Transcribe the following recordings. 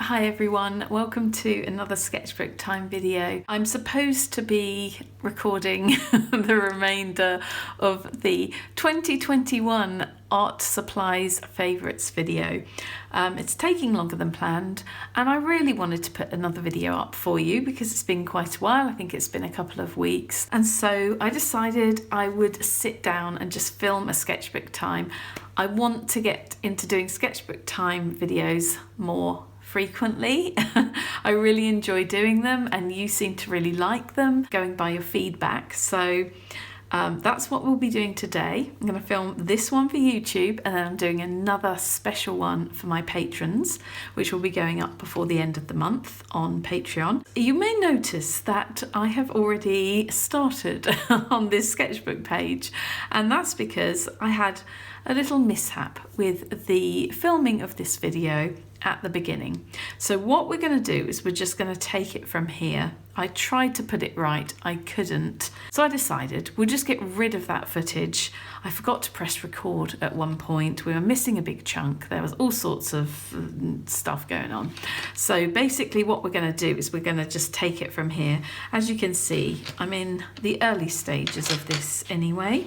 Hi everyone, welcome to another Sketchbook Time video. I'm supposed to be recording the remainder of the 2021 Art Supplies Favourites video. It's taking longer than planned and I really wanted to put another video up for you because it's been quite a while. I think it's been a couple of weeks, and so I decided I would sit down and just film a Sketchbook Time. I want to get into doing Sketchbook Time videos more frequently. I really enjoy doing them and you seem to really like them, going by your feedback. So that's what we'll be doing today. I'm going to film this one for YouTube and then I'm doing another special one for my patrons, which will be going up before the end of the month on Patreon. You may notice that I have already started on this sketchbook page, and that's because I had a little mishap with the filming of this video at the beginning. So what we're going to do is we're just going to take it from here. I tried to put it right, I couldn't. So I decided we'll just get rid of that footage. I forgot to press record at one point. We were missing a big chunk. There was all sorts of stuff going on. So basically what we're going to do is we're going to just take it from here. As you can see, I'm in the early stages of this anyway.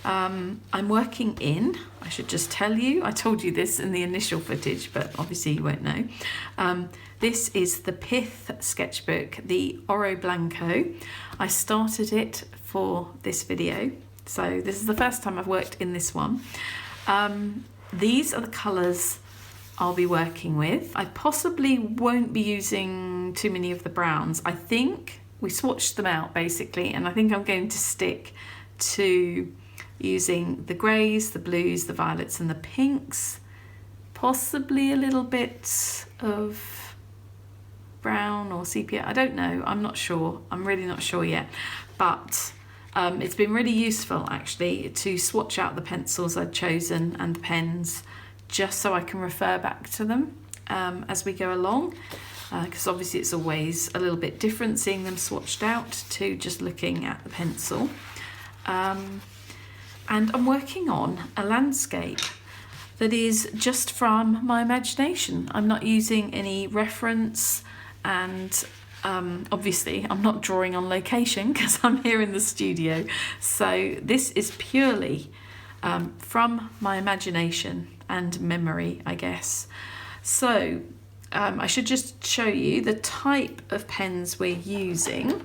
I'm working in, I should just tell you, I told you this in the initial footage, but obviously you won't know. This is the Pith sketchbook, the Oroblanco. I started it for this video, so this is the first time I've worked in this one. These are the colours I'll be working with. I possibly won't be using too many of the browns. I think we swatched them out basically, and I think I'm going to stick to using the greys, the blues, the violets and the pinks, possibly a little bit of brown or sepia. I don't know, I'm not sure. I'm really not sure yet, but it's been really useful actually to swatch out the pencils I'd chosen and the pens, just so I can refer back to them as we go along, because obviously it's always a little bit different seeing them swatched out to just looking at the pencil. And I'm working on a landscape that is just from my imagination. I'm not using any reference, and obviously I'm not drawing on location because I'm here in the studio. So this is purely from my imagination and memory, I guess. So I should just show you the type of pens we're using.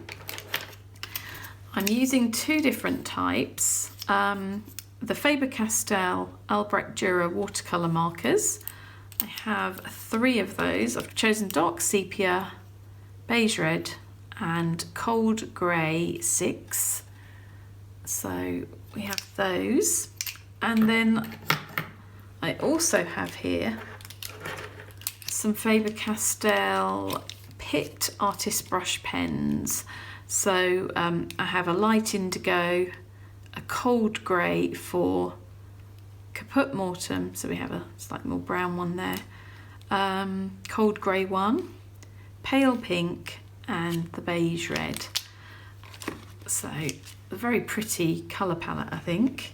I'm using two different types. The Faber-Castell Albrecht Dürer watercolour markers. I have 3 of those. I've chosen dark sepia, beige red and cold grey 6. So we have those. And then I also have here some Faber-Castell Pitt artist brush pens. So I have a light indigo, a cold grey for Caput Mortem, so we have a slightly more brown one there, cold grey one, pale pink and the beige red. So a very pretty colour palette, I think.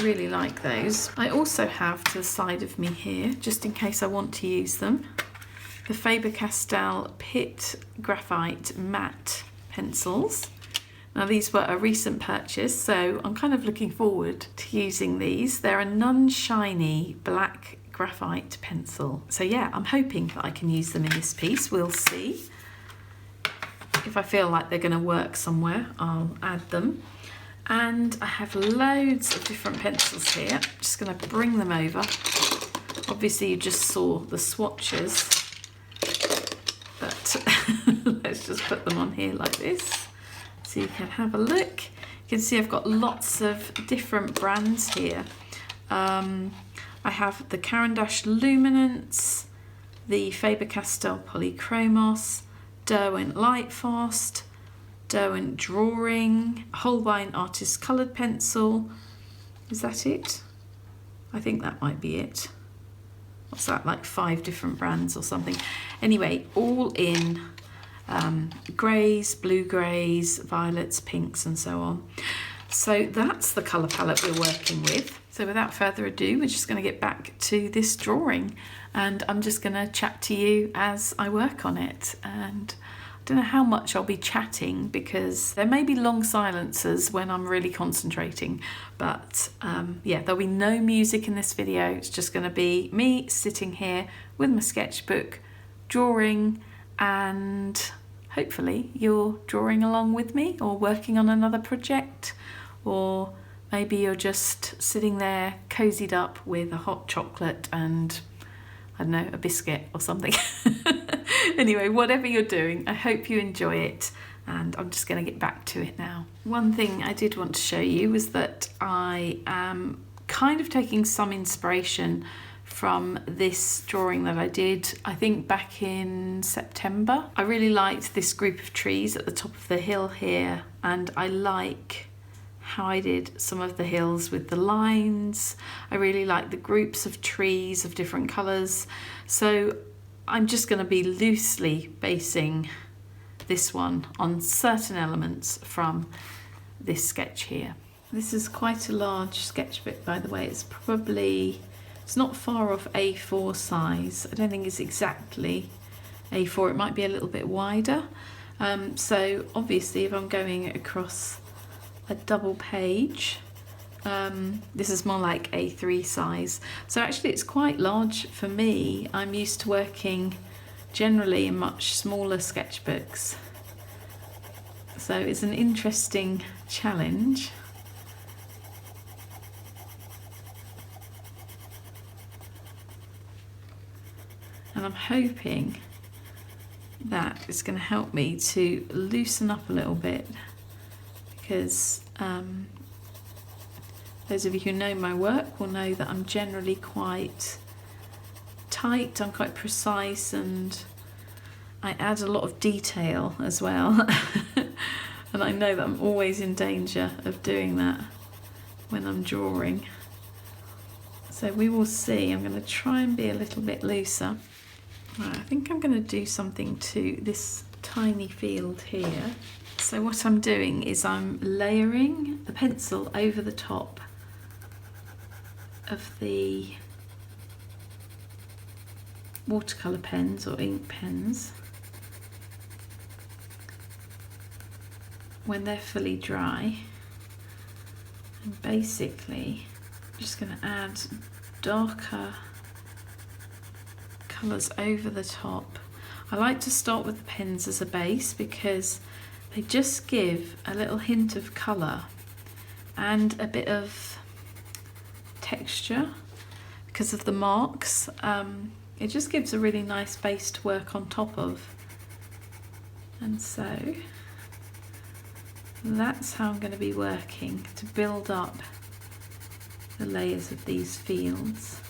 Really like those. I also have to the side of me here, just in case I want to use them, the Faber-Castell Pitt Graphite Matte pencils. Now these were a recent purchase, so I'm kind of looking forward to using these. They're a non-shiny black graphite pencil. So yeah, I'm hoping that I can use them in this piece. We'll see. If I feel like they're going to work somewhere, I'll add them. And I have loads of different pencils here. I'm just going to bring them over. Obviously you just saw the swatches, but let's just put them on here like this so you can have a look. You can see I've got lots of different brands here. I have the Caran d'Ache Luminance, the Faber-Castell Polychromos, Derwent Lightfast, Derwent Drawing, Holbein Artist Coloured Pencil. Is that it? I think that might be it. What's that, like 5 different brands or something? Anyway, all in greys, blue greys, violets, pinks and so on. So that's the colour palette we're working with. So without further ado, we're just going to get back to this drawing, and I'm just going to chat to you as I work on it. And I don't know how much I'll be chatting because there may be long silences when I'm really concentrating, but yeah, there'll be no music in this video. It's just going to be me sitting here with my sketchbook, drawing, and hopefully you're drawing along with me or working on another project, or maybe you're just sitting there cozied up with a hot chocolate and, I don't know, a biscuit or something. Anyway, whatever you're doing, I hope you enjoy it, and I'm just going to get back to it now. One thing I did want to show you was that I am kind of taking some inspiration from this drawing that I did, I think back in September. I really liked this group of trees at the top of the hill here, and I like how I did some of the hills with the lines. I really like the groups of trees of different colours. So I'm just going to be loosely basing this one on certain elements from this sketch here. This is quite a large sketchbook, by the way. It's not far off A4 size. I don't think it's exactly A4. It might be a little bit wider. So obviously if I'm going across a double page, this is more like A3 size. So actually it's quite large for me. I'm used to working generally in much smaller sketchbooks. So it's an interesting challenge. And I'm hoping that it's going to help me to loosen up a little bit, because those of you who know my work will know that I'm generally quite tight, I'm quite precise, and I add a lot of detail as well. And I know that I'm always in danger of doing that when I'm drawing. So we will see. I'm going to try and be a little bit looser. Right, I think I'm going to do something to this tiny field here. So what I'm doing is I'm layering the pencil over the top of the watercolour pens or ink pens. When they're fully dry, and basically I'm just going to add darker colours over the top. I like to start with the pens as a base because they just give a little hint of colour and a bit of texture because of the marks. It just gives a really nice base to work on top of. And so that's how I'm going to be working to build up the layers of these fields.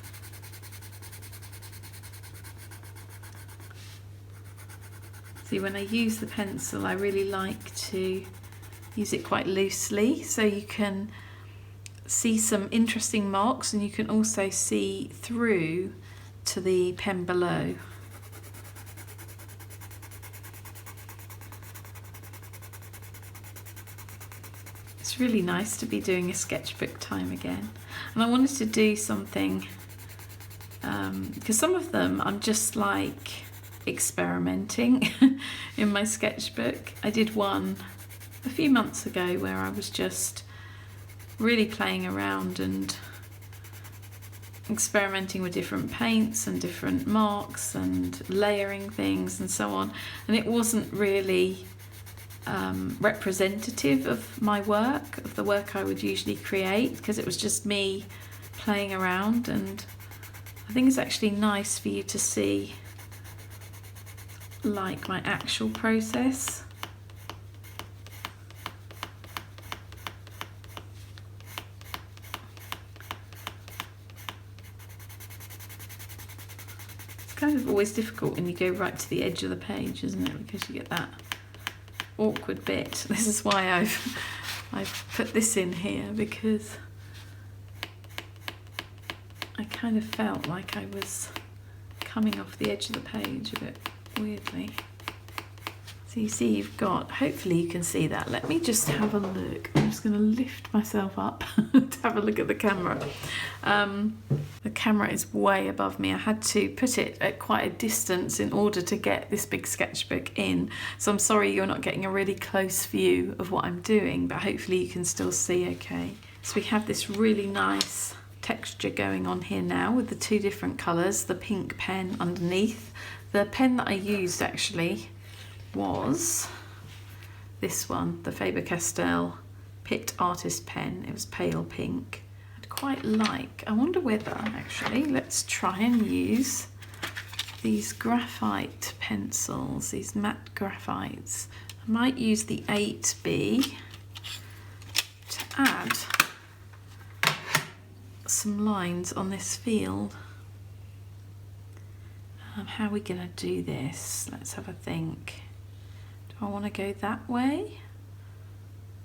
See, when I use the pencil, I really like to use it quite loosely so you can see some interesting marks and you can also see through to the pen below. It's really nice to be doing a sketchbook time again, and I wanted to do something because some of them I'm just like experimenting in my sketchbook. I did one a few months ago where I was just really playing around and experimenting with different paints and different marks and layering things and so on, and it wasn't really representative of my work, of the work I would usually create, because it was just me playing around. And I think it's actually nice for you to see like my actual process. It's kind of always difficult when you go right to the edge of the page, isn't it? Because you get that awkward bit. This is why I've put this in here, because I kind of felt like I was coming off the edge of the page a bit weirdly. So you see you've got, hopefully you can see that. Let me just have a look. I'm just going to lift myself up to have a look at the camera. The camera is way above me. I had to put it at quite a distance in order to get this big sketchbook in. So I'm sorry you're not getting a really close view of what I'm doing, but hopefully you can still see okay. So we have this really nice texture going on here now with the two different colours, the pink pen underneath. The pen that I used actually was this one, the Faber-Castell Pitt Artist pen. It was pale pink. I'd quite like, I wonder whether actually, let's try and use these graphite pencils, these matte graphites. I might use the 8B to add some lines on this field. How are we going to do this? Let's have a think. Do I want to go that way?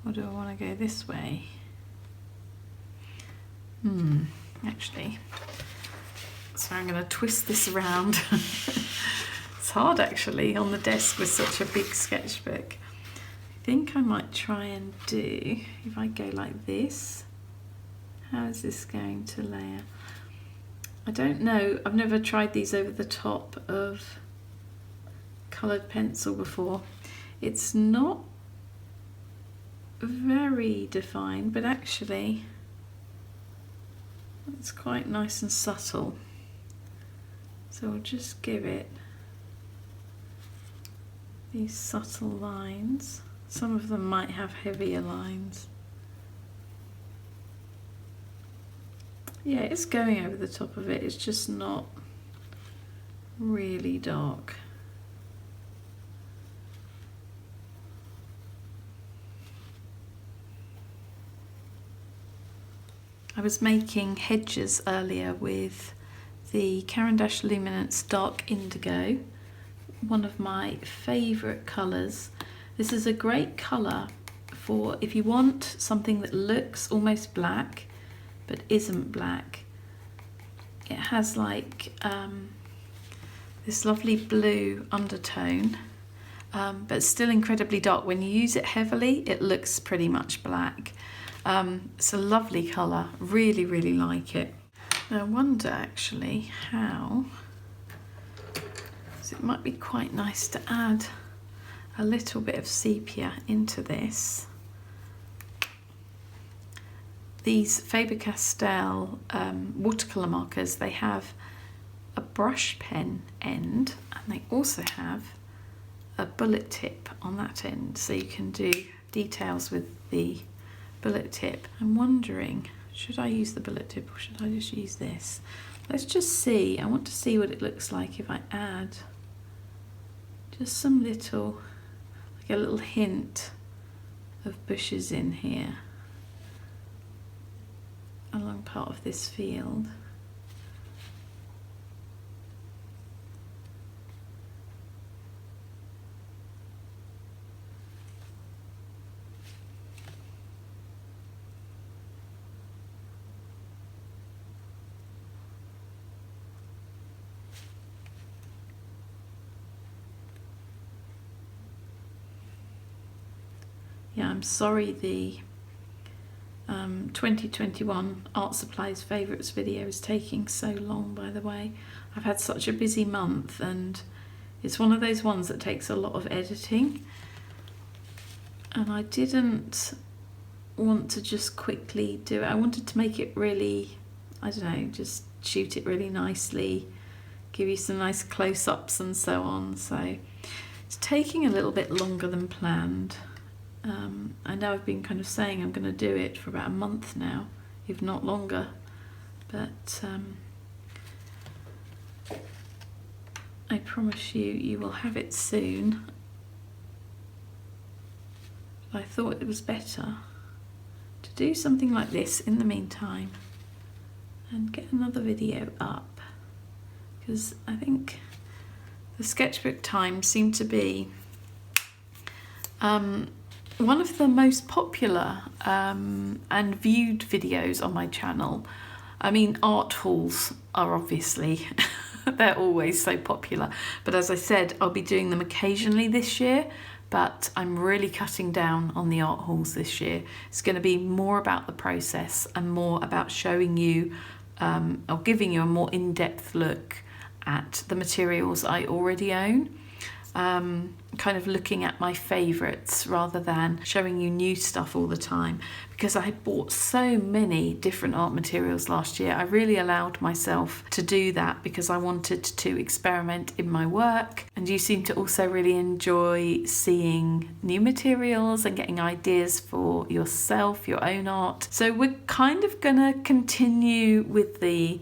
Or do I want to go this way? Actually. So I'm going to twist this around. It's hard actually on the desk with such a big sketchbook. I think I might try and do, if I go like this, how is this going to layer? I don't know, I've never tried these over the top of coloured pencil before. It's not very defined, but actually it's quite nice and subtle. So I'll just give it these subtle lines. Some of them might have heavier lines. Yeah, it's going over the top of it, it's just not really dark. I was making hedges earlier with the Caran d'Ache Luminance Dark Indigo, one of my favourite colours. This is a great colour for if you want something that looks almost black but isn't black. It has like this lovely blue undertone, but still incredibly dark. When you use it heavily, it looks pretty much black. It's a lovely colour, really, really like it. Now I wonder actually how, so it might be quite nice to add a little bit of sepia into this. These Faber-Castell watercolour markers, they have a brush pen end and they also have a bullet tip on that end, so you can do details with the bullet tip. I'm wondering, should I use the bullet tip or should I just use this? Let's just see. I want to see what it looks like if I add just some little, like a little hint of bushes in here along part of this field. Yeah, I'm sorry the 2021 Art Supplies Favourites video is taking so long, by the way. I've had such a busy month and it's one of those ones that takes a lot of editing, and I didn't want to just quickly do it. I wanted to make it really, I don't know, just shoot it really nicely, give you some nice close-ups and so on. So it's taking a little bit longer than planned. I know I've been kind of saying I'm going to do it for about a month now, if not longer, but I promise you will have it soon. But I thought it was better to do something like this in the meantime and get another video up, because I think the Sketchbook Time seemed to be one of the most popular and viewed videos on my channel. I mean, art hauls are obviously, they're always so popular. But as I said, I'll be doing them occasionally this year. but I'm really cutting down on the art hauls this year. It's going to be more about the process and more about showing you or giving you a more in-depth look at the materials I already own. Kind of looking at my favourites rather than showing you new stuff all the time, because I had bought so many different art materials last year. I really allowed myself to do that because I wanted to experiment in my work, and you seem to also really enjoy seeing new materials and getting ideas for yourself, your own art. So we're kind of gonna continue with the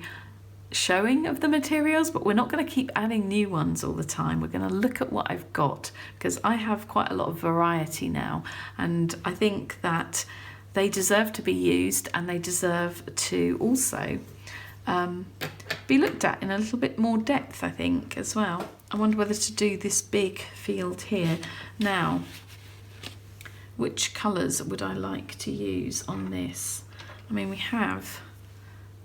showing of the materials, but we're not going to keep adding new ones all the time. We're going to look at what I've got, because I have quite a lot of variety now, and I think that they deserve to be used, and they deserve to also be looked at in a little bit more depth, I think, as well. I wonder whether to do this big field here. Now, which colours would I like to use on this? I mean, we have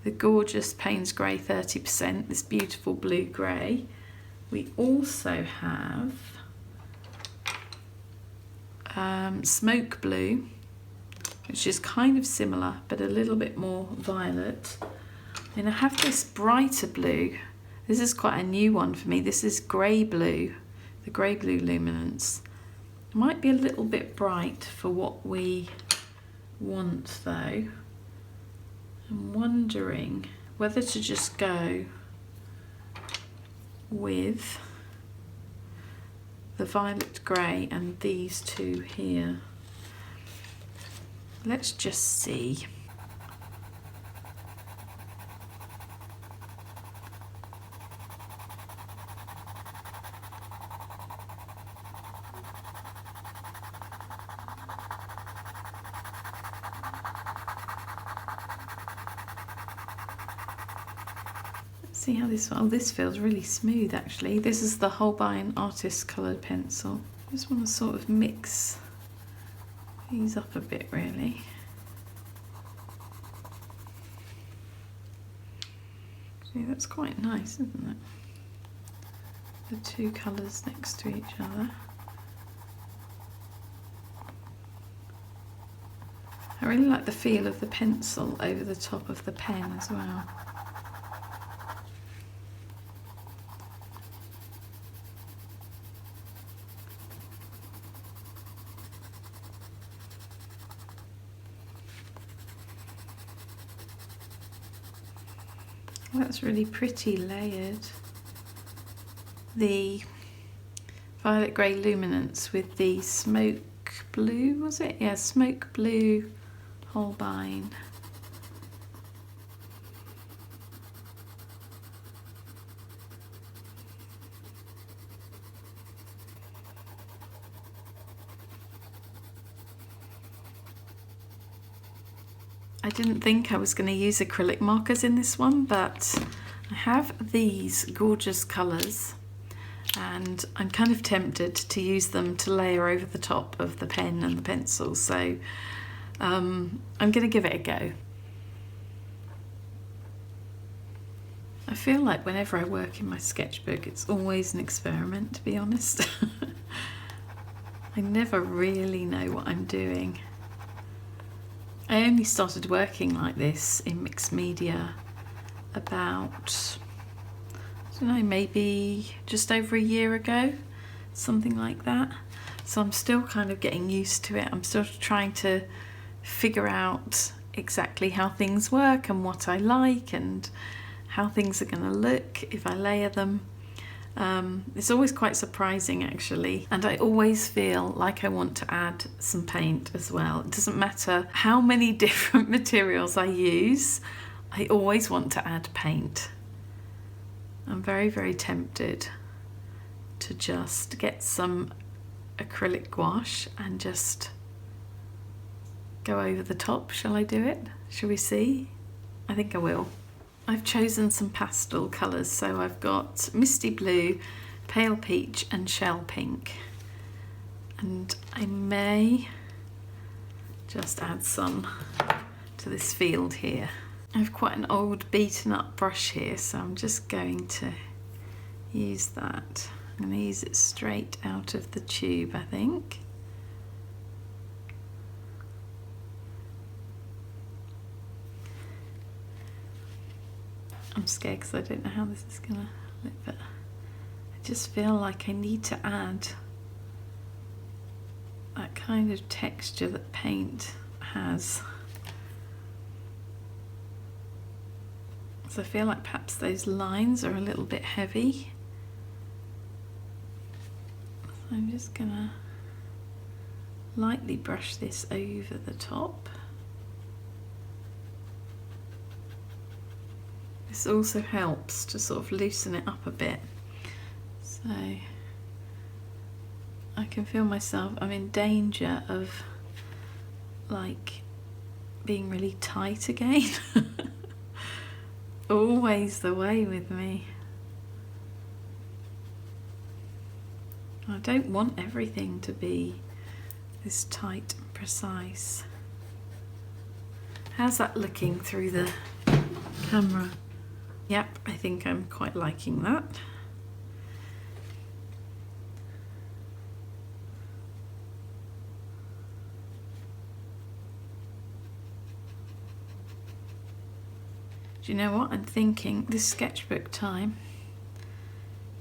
the gorgeous Payne's Grey 30%, this beautiful blue grey. We also have smoke blue, which is kind of similar but a little bit more violet. Then I have this brighter blue. This is quite a new one for me. This is grey blue, the grey blue luminance. It might be a little bit bright for what we want though. I'm wondering whether to just go with the violet grey and these two here. Let's just see. See how this, oh, this feels really smooth actually. This is the Holbein Artist Coloured Pencil. I just want to sort of mix these up a bit really. See, that's quite nice, isn't it? The two colours next to each other. I really like the feel of the pencil over the top of the pen as well. That's really pretty layered. The violet grey luminance with the smoke blue, was it? Yeah, smoke blue Holbein. I didn't think I was going to use acrylic markers in this one, but I have these gorgeous colours and I'm kind of tempted to use them to layer over the top of the pen and the pencil, so I'm going to give it a go. I feel like whenever I work in my sketchbook it's always an experiment, to be honest. I never really know what I'm doing. I only started working like this in mixed media about, I don't know, maybe just over a year ago, something like that. So I'm still kind of getting used to it. I'm still trying to figure out exactly how things work and what I like and how things are going to look if I layer them. It's always quite surprising actually, and I always feel like I want to add some paint as well. It doesn't matter how many different materials I use, I always want to add paint. I'm very, very tempted to just get some acrylic gouache and just go over the top. Shall I do it? Shall we see? I think I will. I've chosen some pastel colours, so I've got misty blue, pale peach and shell pink, and I may just add some to this field here. I have quite an old beaten up brush here, so I'm just going to use that I'm going to use it straight out of the tube, I think. I'm scared because I don't know how this is going to look, but I just feel like I need to add that kind of texture that paint has. So I feel like perhaps those lines are a little bit heavy. So I'm just gonna lightly brush this over the top. This also helps to sort of loosen it up a bit. So I can feel myself, I'm in danger of like being really tight again. Always the way with me. I don't want everything to be this tight and precise. How's that looking through the camera? Yep, I think I'm quite liking that. Do you know what? I'm thinking this sketchbook time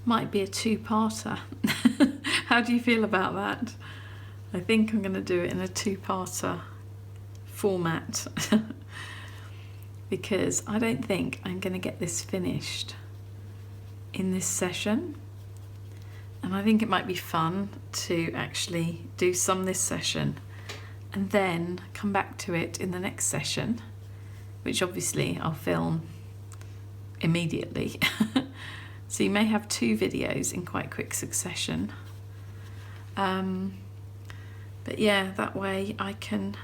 might be a two-parter. How do you feel about that? I think I'm going to do it in a two-parter format because I don't think I'm going to get this finished in this session, and I think it might be fun to actually do some this session and then come back to it in the next session, which obviously I'll film immediately. So you may have two videos in quite quick succession. But yeah, that way I can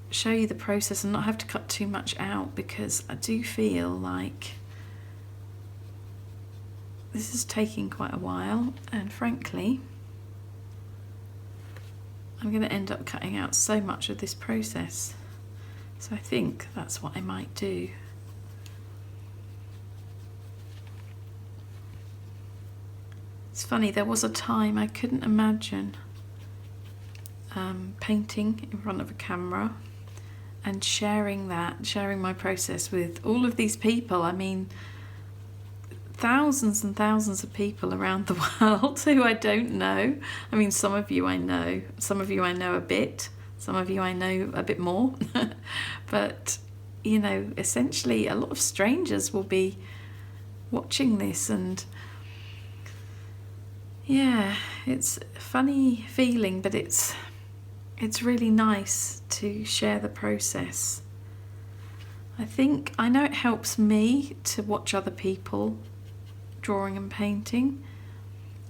show you the process and not have to cut too much out, because I do feel like this is taking quite a while, and frankly I'm going to end up cutting out so much of this process. So I think that's what I might do. It's funny, there was a time I couldn't imagine painting in front of a camera and sharing my process with all of these people. I mean, thousands and thousands of people around the world who I don't know. I mean, some of you I know, some of you I know a bit, some of you I know a bit more. But, you know, essentially a lot of strangers will be watching this, and yeah, it's a funny feeling, but it's really nice to share the process. I know it helps me to watch other people drawing and painting.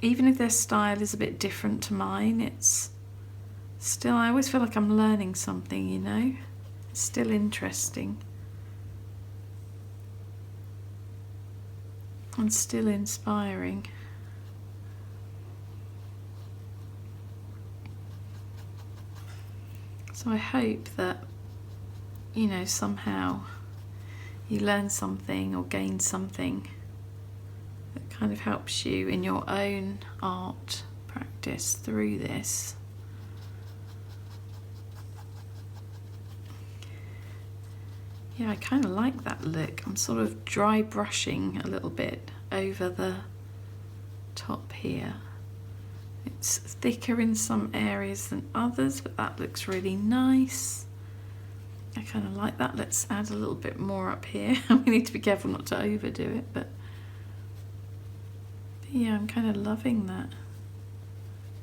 Even if their style is a bit different to mine, it's still, I always feel like I'm learning something, you know? It's still interesting. And still inspiring. So I hope that, you know, somehow you learn something or gain something that kind of helps you in your own art practice through this. Yeah, I kind of like that look. I'm sort of dry brushing a little bit over the top here. It's thicker in some areas than others, but that looks really nice. I kind of like that. Let's add a little bit more up here. We need to be careful not to overdo it, but yeah, I'm kind of loving that,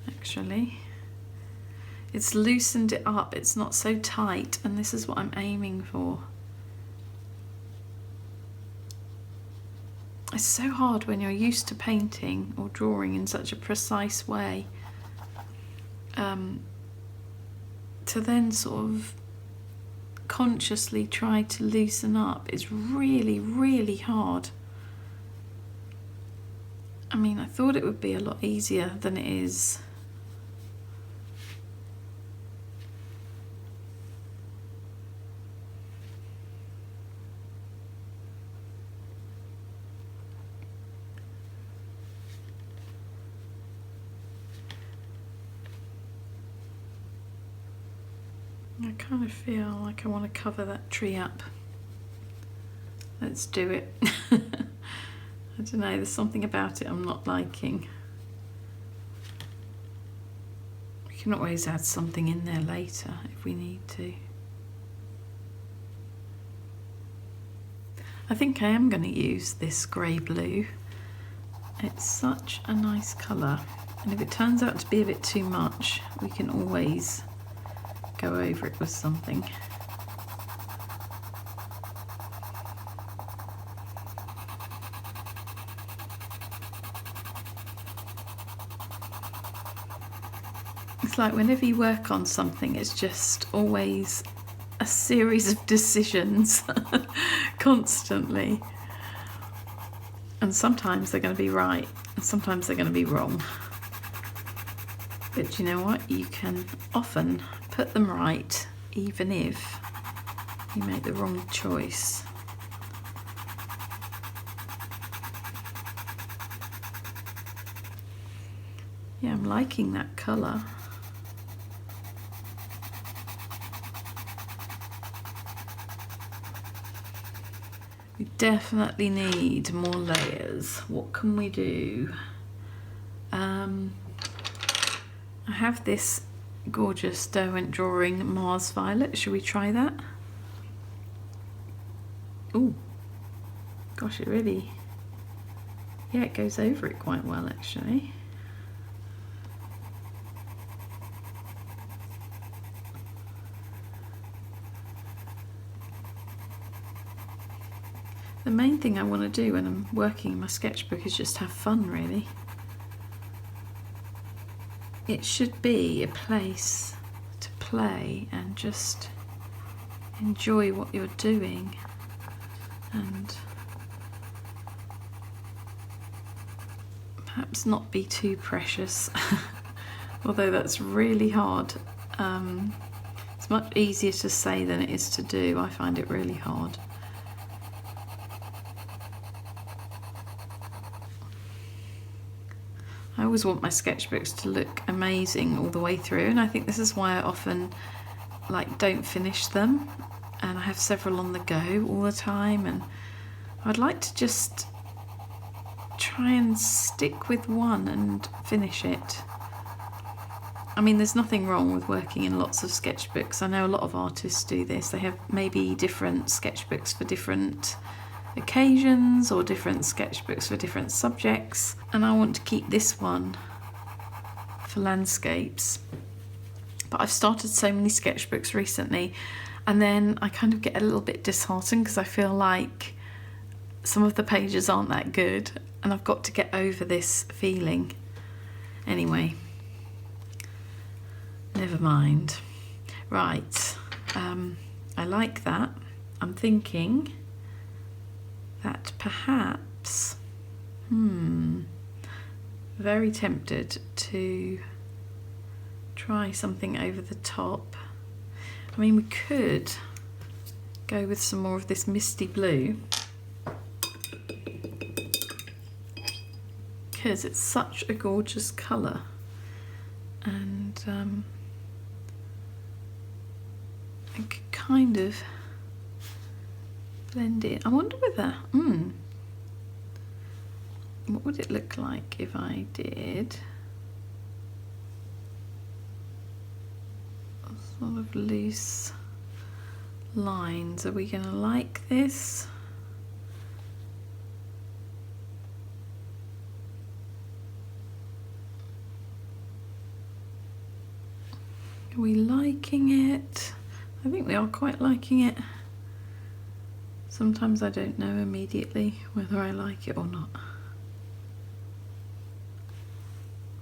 actually. It's loosened it up. It's not so tight, and this is what I'm aiming for. It's so hard when you're used to painting or drawing in such a precise way, to then sort of consciously try to loosen up. It's really, really hard. I mean, I thought it would be a lot easier than it is. I kind of feel like I want to cover that tree up. Let's do it. I don't know, there's something about it I'm not liking. We can always add something in there later if we need to. I think I am going to use this grey blue. It's such a nice colour, and if it turns out to be a bit too much, we can always go over it with something. It's like whenever you work on something, it's just always a series of decisions constantly. And sometimes they're going to be right, and sometimes they're going to be wrong. But you know what? You can often put them right, even if you make the wrong choice. Yeah, I'm liking that colour. We definitely need more layers. What can we do? I have this gorgeous Derwent Drawing Mars Violet. Should we try that? Oh, gosh, it really, yeah, it goes over it quite well actually. The main thing I want to do when I'm working in my sketchbook is just have fun, really. It should be a place to play and just enjoy what you're doing, and perhaps not be too precious, although that's really hard. It's much easier to say than it is to do. I find it really hard. I always want my sketchbooks to look amazing all the way through, and I think this is why I often don't finish them, and I have several on the go all the time, and I'd like to just try and stick with one and finish it. I mean, there's nothing wrong with working in lots of sketchbooks. I know a lot of artists do this. They have maybe different sketchbooks for different occasions or different sketchbooks for different subjects, and I want to keep this one for landscapes. But I've started so many sketchbooks recently, and then I kind of get a little bit disheartened because I feel like some of the pages aren't that good, and I've got to get over this feeling. Anyway, never mind. Right, I like that. I'm thinking that perhaps, very tempted to try something over the top. I mean, we could go with some more of this misty blue, because it's such a gorgeous colour, and I could kind of blend it. I wonder whether, what would it look like if I did a sort of loose lines? Are we going to like this? Are we liking it? I think we are quite liking it. Sometimes I don't know immediately whether I like it or not,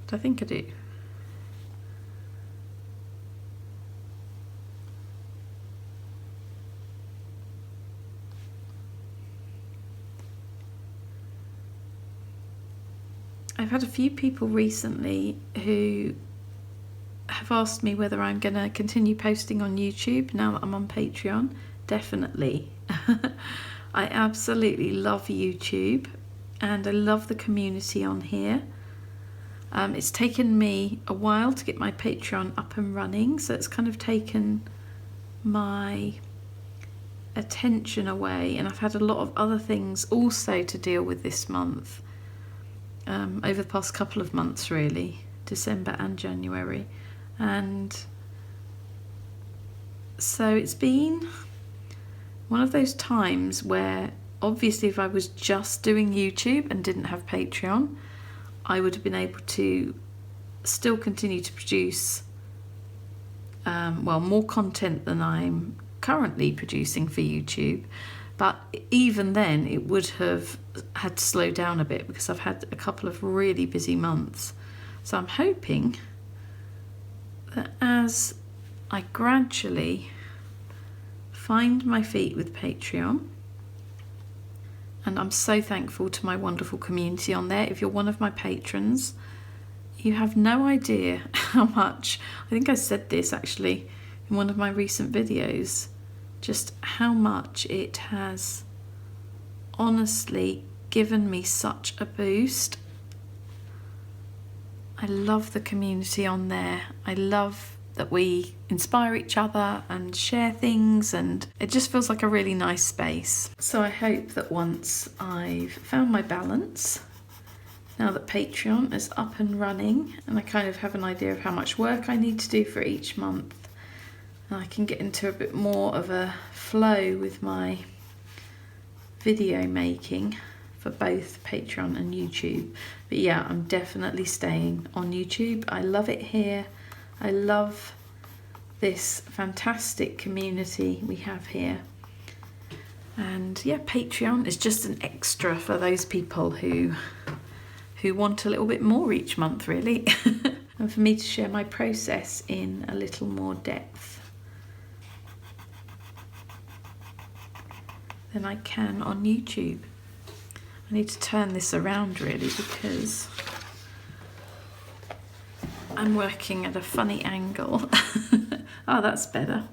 but I think I do. I've had a few people recently who have asked me whether I'm going to continue posting on YouTube now that I'm on Patreon. Definitely. I absolutely love YouTube, and I love the community on here. It's taken me a while to get my Patreon up and running, so it's kind of taken my attention away, and I've had a lot of other things also to deal with this month, over the past couple of months really, December and January, and so it's been one of those times where obviously if I was just doing YouTube and didn't have Patreon, I would have been able to still continue to produce more content than I'm currently producing for YouTube, but even then it would have had to slow down a bit because I've had a couple of really busy months. So I'm hoping that as I gradually find my feet with Patreon, and I'm so thankful to my wonderful community on there. If you're one of my patrons, you have no idea how much, I think I said this actually in one of my recent videos, just how much it has honestly given me such a boost. I love the community on there. I love that we inspire each other and share things, and it just feels like a really nice space. So I hope that once I've found my balance, now that Patreon is up and running and I kind of have an idea of how much work I need to do for each month, and I can get into a bit more of a flow with my video making for both Patreon and YouTube. But yeah, I'm definitely staying on YouTube. I love it here. I love this fantastic community we have here. And yeah, Patreon is just an extra for those people who want a little bit more each month, really. And for me to share my process in a little more depth than I can on YouTube. I need to turn this around really because I'm working at a funny angle. Oh, that's better.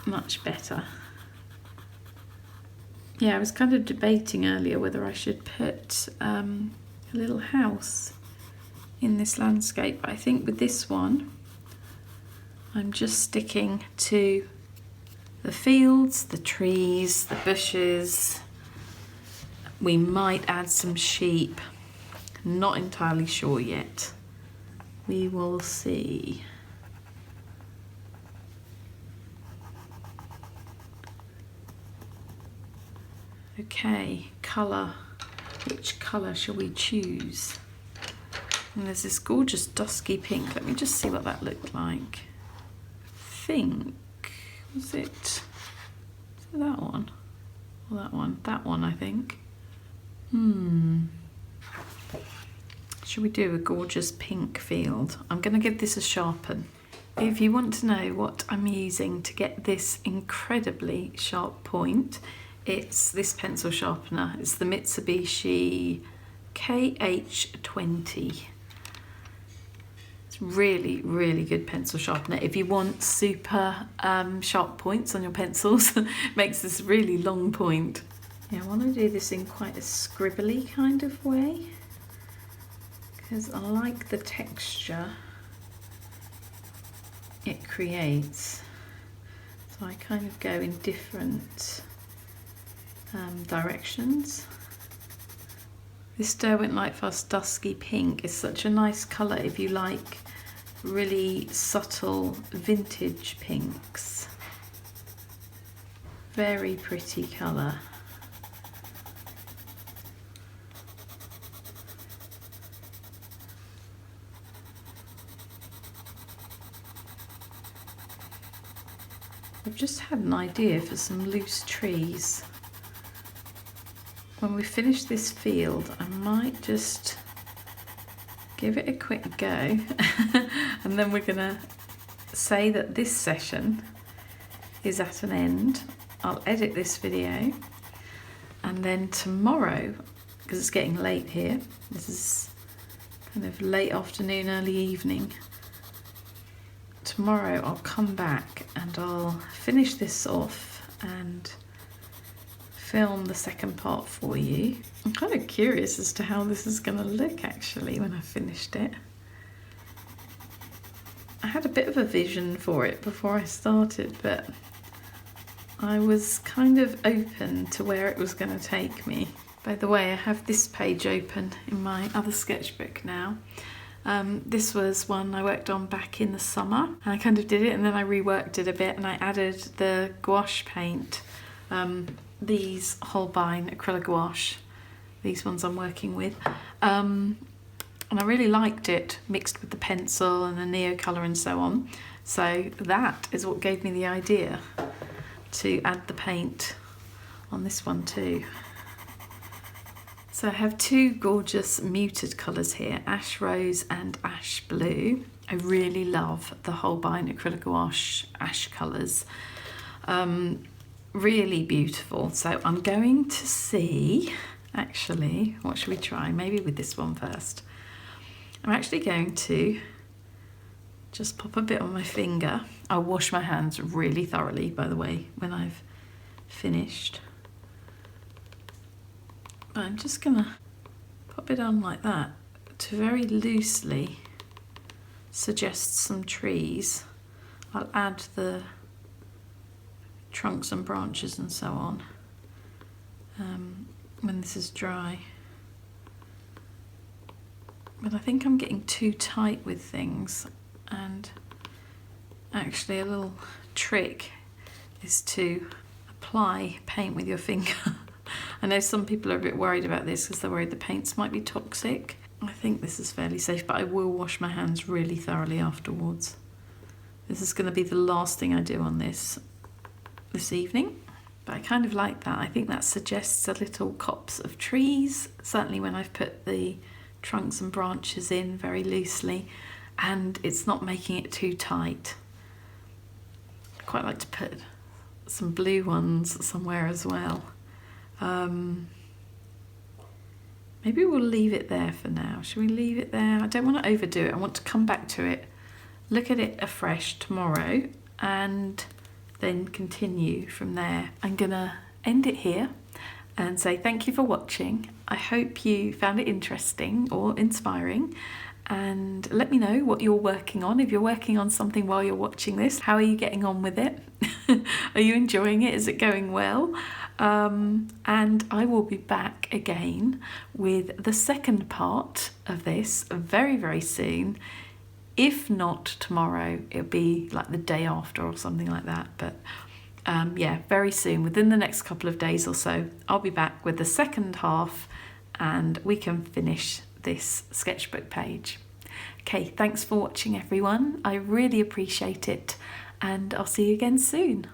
Much better. Yeah, I was kind of debating earlier whether I should put a little house in this landscape. But I think with this one, I'm just sticking to the fields, the trees, the bushes. We might add some sheep. Not entirely sure yet. We will see. Okay, colour. Which colour shall we choose? And there's this gorgeous dusky pink. Let me just see what that looked like. I think, was it that one? Or that one? That one, I think. Should we do a gorgeous pink field? I'm going to give this a sharpen. If you want to know what I'm using to get this incredibly sharp point, it's this pencil sharpener. It's the Mitsubishi KH20. It's really, really good pencil sharpener. If you want super sharp points on your pencils, it makes this really long point. Yeah, I want to do this in quite a scribbly kind of way because I like the texture it creates. So I kind of go in different directions. This Derwent Lightfast Dusky Pink is such a nice colour if you like really subtle vintage pinks. Very pretty colour. I've just had an idea for some loose trees. When we finish this field, I might just give it a quick go and then we're gonna say that this session is at an end. I'll edit this video and then tomorrow, because it's getting late here, this is kind of late afternoon, early evening, tomorrow I'll come back and I'll finish this off and film the second part for you. I'm kind of curious as to how this is going to look actually when I've finished it. I had a bit of a vision for it before I started, but I was kind of open to where it was going to take me. By the way, I have this page open in my other sketchbook now. This was one I worked on back in the summer, and I kind of did it and then I reworked it a bit and I added the gouache paint, these Holbein acrylic gouache, these ones I'm working with, and I really liked it mixed with the pencil and the neo colour and so on. So that is what gave me the idea to add the paint on this one too. So I have two gorgeous muted colours here, ash rose and ash blue. I really love the Holbein acrylic gouache ash colours. Really beautiful. So I'm going to see, actually, what should we try? Maybe with this one first. I'm actually going to just pop a bit on my finger. I'll wash my hands really thoroughly, by the way, when I've finished. But I'm just gonna pop it on like that to very loosely suggest some trees. I'll add the trunks and branches and so on when this is dry. But I think I'm getting too tight with things, and actually a little trick is to apply paint with your finger. I know some people are a bit worried about this because they're worried the paints might be toxic. I think this is fairly safe, but I will wash my hands really thoroughly afterwards. This is going to be the last thing I do on this evening, but I kind of like that. I think that suggests a little copse of trees, certainly when I've put the trunks and branches in very loosely, and it's not making it too tight. I quite like to put some blue ones somewhere as well. Maybe we'll leave it there for now. Should we leave it there? I don't want to overdo it. I want to come back to it, look at it afresh tomorrow, and then continue from there. I'm gonna end it here and say thank you for watching. I hope you found it interesting or inspiring, and let me know what you're working on. If you're working on something while you're watching this, how are you getting on with it? Are you enjoying it? Is it going well? And I will be back again with the second part of this very, very soon. If not tomorrow, it'll be like the day after or something like that. But yeah, very soon, within the next couple of days or so, I'll be back with the second half and we can finish this sketchbook page. Okay, thanks for watching everyone. I really appreciate it, and I'll see you again soon.